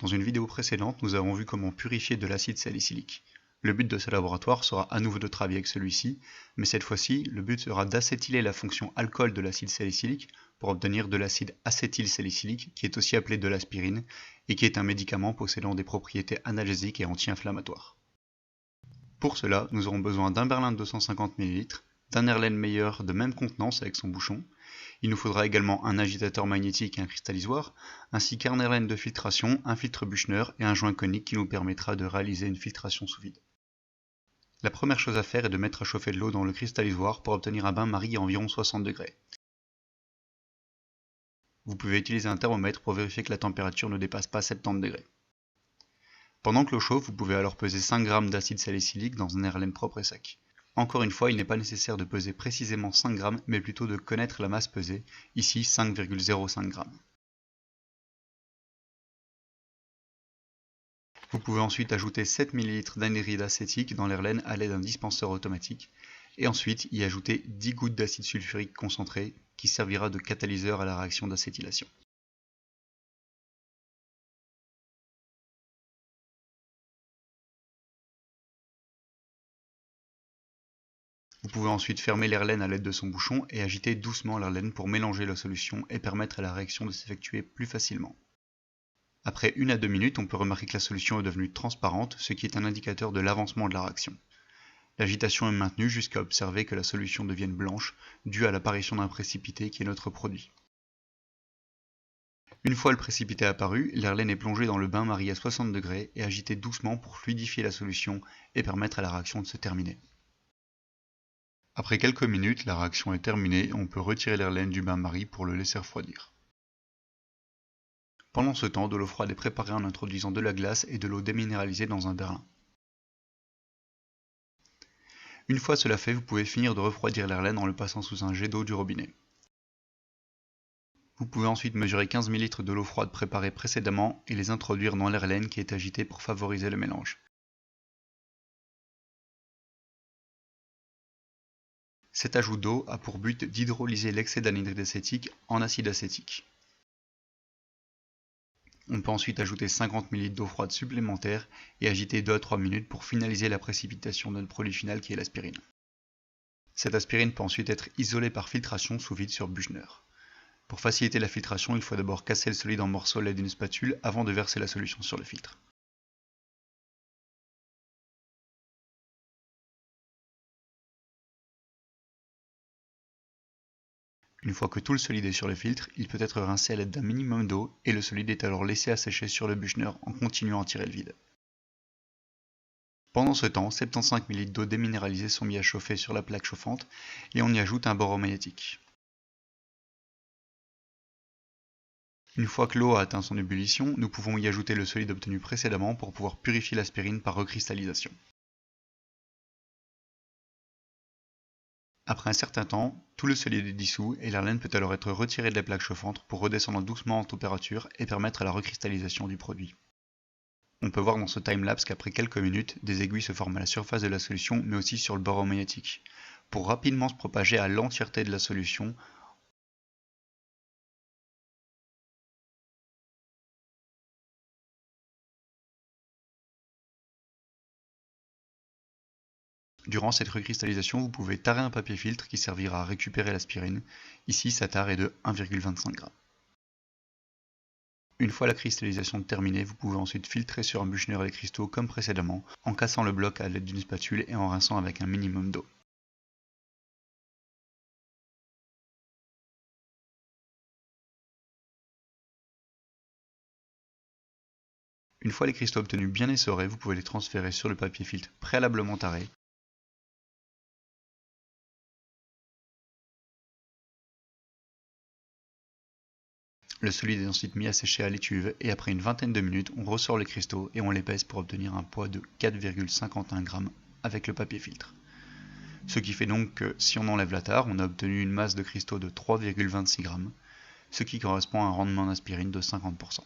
Dans une vidéo précédente, nous avons vu comment purifier de l'acide salicylique. Le but de ce laboratoire sera à nouveau de travailler avec celui-ci, mais cette fois-ci, le but sera d'acétyler la fonction alcool de l'acide salicylique pour obtenir de l'acide acétylsalicylique, qui est aussi appelé de l'aspirine, et qui est un médicament possédant des propriétés analgésiques et anti-inflammatoires. Pour cela, nous aurons besoin d'un Berlin de 250 ml, d'un Erlenmeyer de même contenance avec son bouchon. Il nous faudra également un agitateur magnétique et un cristallisoir, ainsi qu'un Erlen de filtration, un filtre Büchner et un joint conique qui nous permettra de réaliser une filtration sous vide. La première chose à faire est de mettre à chauffer de l'eau dans le cristallisoir pour obtenir un bain-marie à environ 60 degrés. Vous pouvez utiliser un thermomètre pour vérifier que la température ne dépasse pas 70 degrés. Pendant que l'eau chauffe, vous pouvez alors peser 5 g d'acide salicylique dans un Erlen propre et sec. Encore une fois, il n'est pas nécessaire de peser précisément 5 g, mais plutôt de connaître la masse pesée, ici 5,05 g. Vous pouvez ensuite ajouter 7 ml d'anhydride acétique dans l'Erlen à l'aide d'un dispenseur automatique, et ensuite y ajouter 10 gouttes d'acide sulfurique concentré qui servira de catalyseur à la réaction d'acétylation. Vous pouvez ensuite fermer l'Erlen à l'aide de son bouchon et agiter doucement l'Erlen pour mélanger la solution et permettre à la réaction de s'effectuer plus facilement. Après 1 à 2 minutes, on peut remarquer que la solution est devenue transparente, ce qui est un indicateur de l'avancement de la réaction. L'agitation est maintenue jusqu'à observer que la solution devienne blanche, due à l'apparition d'un précipité qui est notre produit. Une fois le précipité apparu, l'Erlen est plongé dans le bain-marie à 60 degrés et agité doucement pour fluidifier la solution et permettre à la réaction de se terminer. Après quelques minutes, la réaction est terminée et on peut retirer l'Erlen du bain-marie pour le laisser refroidir. Pendant ce temps, de l'eau froide est préparée en introduisant de la glace et de l'eau déminéralisée dans un Berlin. Une fois cela fait, vous pouvez finir de refroidir l'Erlen en le passant sous un jet d'eau du robinet. Vous pouvez ensuite mesurer 15 ml de l'eau froide préparée précédemment et les introduire dans l'Erlen qui est agité pour favoriser le mélange. Cet ajout d'eau a pour but d'hydrolyser l'excès d'anhydride acétique en acide acétique. On peut ensuite ajouter 50 ml d'eau froide supplémentaire et agiter 2 à 3 minutes pour finaliser la précipitation de notre produit final qui est l'aspirine. Cette aspirine peut ensuite être isolée par filtration sous vide sur Büchner. Pour faciliter la filtration, il faut d'abord casser le solide en morceaux à l'aide d'une spatule avant de verser la solution sur le filtre. Une fois que tout le solide est sur le filtre, il peut être rincé à l'aide d'un minimum d'eau et le solide est alors laissé assécher sur le Büchner en continuant à tirer le vide. Pendant ce temps, 75 ml d'eau déminéralisée sont mis à chauffer sur la plaque chauffante et on y ajoute un boromagnétique. Une fois que l'eau a atteint son ébullition, nous pouvons y ajouter le solide obtenu précédemment pour pouvoir purifier l'aspirine par recristallisation. Après un certain temps, tout le solide est dissous et l'Erlen peut alors être retiré de la plaque chauffante pour redescendre doucement en température et permettre la recristallisation du produit. On peut voir dans ce timelapse qu'après quelques minutes, des aiguilles se forment à la surface de la solution mais aussi sur le boromagnétique. Pour rapidement se propager à l'entièreté de la solution, durant cette recristallisation, vous pouvez tarer un papier filtre qui servira à récupérer l'aspirine. Ici, sa tare est de 1,25 g. Une fois la cristallisation terminée, vous pouvez ensuite filtrer sur un Büchner les cristaux comme précédemment, en cassant le bloc à l'aide d'une spatule et en rinçant avec un minimum d'eau. Une fois les cristaux obtenus bien essorés, vous pouvez les transférer sur le papier filtre préalablement taré. Le solide est ensuite mis à sécher à l'étuve et après une vingtaine de minutes, on ressort les cristaux et on les pèse pour obtenir un poids de 4,51 g avec le papier filtre. Ce qui fait donc que si on enlève la tare, on a obtenu une masse de cristaux de 3,26 g, ce qui correspond à un rendement d'aspirine de 50%.